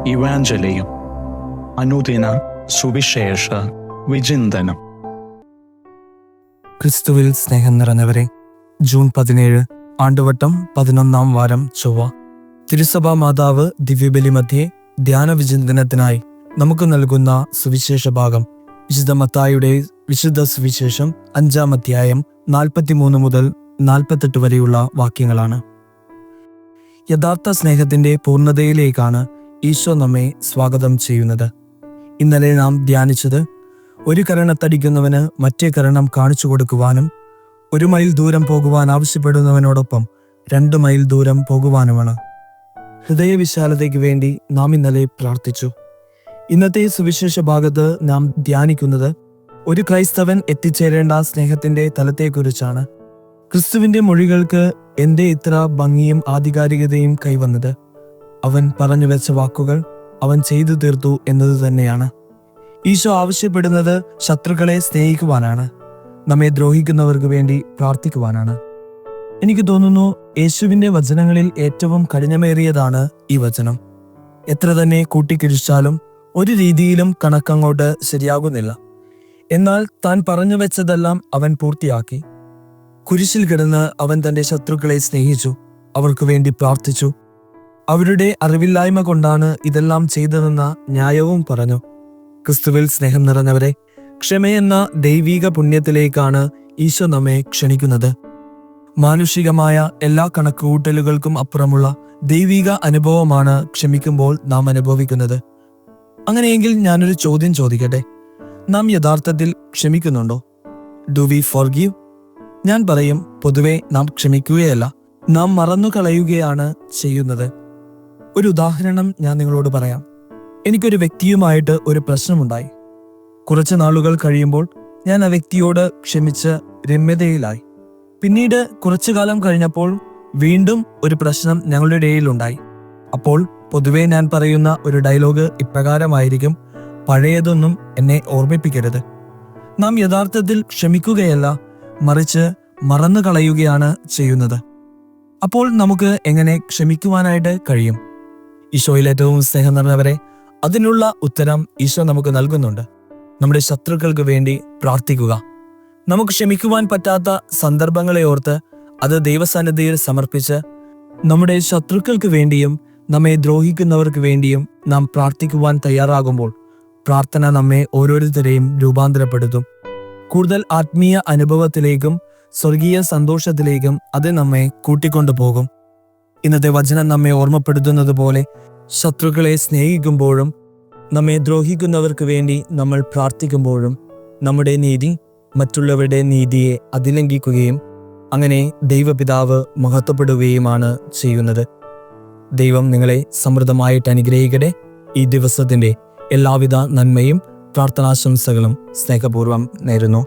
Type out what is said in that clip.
ഇവാഞ്ചലിയും അനുദിന സുവിശേഷ വിചിന്തനം. ക്രിസ്തുവിൽ സ്നേഹം നിറഞ്ഞവരെ, ജൂൺ 17 ആണ്ടുവട്ടം 11-ാം വാരം ചൊവ്വ. തിരുസഭാ മാതാവ് ദിവ്യബലി മധ്യേ ധ്യാന വിചിന്തനത്തിനായി നമുക്ക് നൽകുന്ന സുവിശേഷ ഭാഗം വിശുദ്ധ മത്തായിയുടെ വിശുദ്ധ സുവിശേഷം 5-ാം അധ്യായം 43 മുതൽ 48 വരെയുള്ള വാക്യങ്ങളാണ്. യഥാർത്ഥ സ്നേഹത്തിന്റെ പൂർണ്ണതയിലേക്കാണ് ഈശോ നമ്മെ സ്വാഗതം ചെയ്യുന്നത്. ഇന്നലെ നാം ധ്യാനിച്ചത് ഒരു കരണത്തടിക്കുന്നവന് മറ്റേ കരണം കാണിച്ചു കൊടുക്കുവാനും 1 മൈൽ ദൂരം പോകുവാൻ ആവശ്യപ്പെടുന്നവനോടൊപ്പം 2 മൈൽ ദൂരം പോകുവാനുമാണ്. ഹൃദയവിശാലതയ്ക്ക് വേണ്ടി നാം ഇന്നലെ പ്രാർത്ഥിച്ചു. ഇന്നത്തെ സുവിശേഷ ഭാഗത്ത് നാം ധ്യാനിക്കുന്നത് ഒരു ക്രൈസ്തവൻ എത്തിച്ചേരേണ്ട സ്നേഹത്തിന്റെ തലത്തെക്കുറിച്ചാണ്. ക്രിസ്തുവിന്റെ മൊഴികൾക്ക് എന്തേ ഇത്ര ഭംഗിയും ആധികാരികതയും കൈവന്നത്? അവൻ പറഞ്ഞു വെച്ച വാക്കുകൾ അവൻ ചെയ്തു തീർത്തു എന്നത് തന്നെയാണ്. ഈശോ ആവശ്യപ്പെടുന്നത് ശത്രുക്കളെ സ്നേഹിക്കുവാനാണ്, നമ്മെ ദ്രോഹിക്കുന്നവർക്ക് വേണ്ടി പ്രാർത്ഥിക്കുവാനാണ്. എനിക്ക് തോന്നുന്നു യേശുവിന്റെ വചനങ്ങളിൽ ഏറ്റവും കഠിനമേറിയതാണ് ഈ വചനം. എത്ര തന്നെ കൂട്ടിക്കിഴിച്ചാലും ഒരു രീതിയിലും കണക്കങ്ങോട്ട് ശരിയാകുന്നില്ല. എന്നാൽ താൻ പറഞ്ഞു വെച്ചതെല്ലാം അവൻ പൂർത്തിയാക്കി. കുരിശിൽ കിടന്ന് അവൻ തന്റെ ശത്രുക്കളെ സ്നേഹിച്ചു, അവർക്ക് വേണ്ടി പ്രാർത്ഥിച്ചു. അവരുടെ അറിവില്ലായ്മ കൊണ്ടാണ് ഇതെല്ലാം ചെയ്തതെന്ന ന്യായവും പറഞ്ഞു. ക്രിസ്തുവിൽ സ്നേഹം നിറഞ്ഞവരെ, ക്ഷമയെന്ന ദൈവീക പുണ്യത്തിലേക്കാണ് ഈശോ നമ്മെ ക്ഷണിക്കുന്നത്. മാനുഷികമായ എല്ലാ കണക്കുകൂട്ടലുകൾക്കും അപ്പുറമുള്ള ദൈവിക അനുഭവമാണ് ക്ഷമിക്കുമ്പോൾ നാം അനുഭവിക്കുന്നത്. അങ്ങനെയെങ്കിൽ ഞാനൊരു ചോദ്യം ചോദിക്കട്ടെ, നാം യഥാർത്ഥത്തിൽ ക്ഷമിക്കുന്നുണ്ടോ? Do we forgive? ഞാൻ പറയും, പൊതുവെ നാം ക്ഷമിക്കുകയല്ല, നാം മറന്നു കളയുകയാണ് ചെയ്യുന്നത്. ഒരു ഉദാഹരണം ഞാൻ നിങ്ങളോട് പറയാം. എനിക്കൊരു വ്യക്തിയുമായിട്ട് ഒരു പ്രശ്നമുണ്ടായി. കുറച്ച് നാളുകൾ കഴിയുമ്പോൾ ഞാൻ ആ വ്യക്തിയോട് ക്ഷമിച്ച് രമ്യതയിലായി. പിന്നീട് കുറച്ചു കാലം കഴിഞ്ഞപ്പോൾ വീണ്ടും ഒരു പ്രശ്നം ഞങ്ങളുടെ ഇടയിലുണ്ടായി. അപ്പോൾ പൊതുവെ ഞാൻ പറയുന്ന ഒരു ഡയലോഗ് ഇപ്രകാരമായിരിക്കും: പഴയതൊന്നും എന്നെ ഓർമ്മിപ്പിക്കരുത്. നാം യഥാർത്ഥത്തിൽ ക്ഷമിക്കുകയല്ല, മറിച്ച് മറന്നു കളയുകയാണ് ചെയ്യുന്നത്. അപ്പോൾ നമുക്ക് എങ്ങനെ ക്ഷമിക്കുവാനായിട്ട് കഴിയും? ഈശോയിൽ ഏറ്റവും സ്നേഹം നിറഞ്ഞവരെ, അതിനുള്ള ഉത്തരം ഈശോ നമുക്ക് നൽകുന്നുണ്ട്. നമ്മുടെ ശത്രുക്കൾക്ക് വേണ്ടി പ്രാർത്ഥിക്കുക. നമുക്ക് ക്ഷമിക്കുവാൻ പറ്റാത്ത സന്ദർഭങ്ങളെ ഓർത്ത് അത് ദൈവസന്നിധിയിൽ സമർപ്പിച്ച് നമ്മുടെ ശത്രുക്കൾക്ക് വേണ്ടിയും നമ്മെ ദ്രോഹിക്കുന്നവർക്ക് വേണ്ടിയും നാം പ്രാർത്ഥിക്കുവാൻ തയ്യാറാകുമ്പോൾ പ്രാർത്ഥന നമ്മെ ഓരോരുത്തരെയും രൂപാന്തരപ്പെടുത്തും. കൂടുതൽ ആത്മീയ അനുഭവത്തിലേക്കും സ്വർഗീയ സന്തോഷത്തിലേക്കും അത് നമ്മെ കൂട്ടിക്കൊണ്ടു പോകും. ഇന്നത്തെ വചനം നമ്മെ ഓർമ്മപ്പെടുത്തുന്നത് പോലെ ശത്രുക്കളെ സ്നേഹിക്കുമ്പോഴും നമ്മെ ദ്രോഹിക്കുന്നവർക്ക് വേണ്ടി നമ്മൾ പ്രാർത്ഥിക്കുമ്പോഴും നമ്മുടെ നീതി മറ്റുള്ളവരുടെ നീതിയെ അതിലംഘിക്കുകയും അങ്ങനെ ദൈവപിതാവ് മഹത്വപ്പെടുകയുമാണ് ചെയ്യുന്നത്. ദൈവം നിങ്ങളെ സമൃദ്ധമായിട്ട് അനുഗ്രഹിക്കട്ടെ. ഈ ദിവസത്തിന്റെ എല്ലാവിധ നന്മയും പ്രാർത്ഥനാശംസകളും സ്നേഹപൂർവ്വം നേരുന്നു.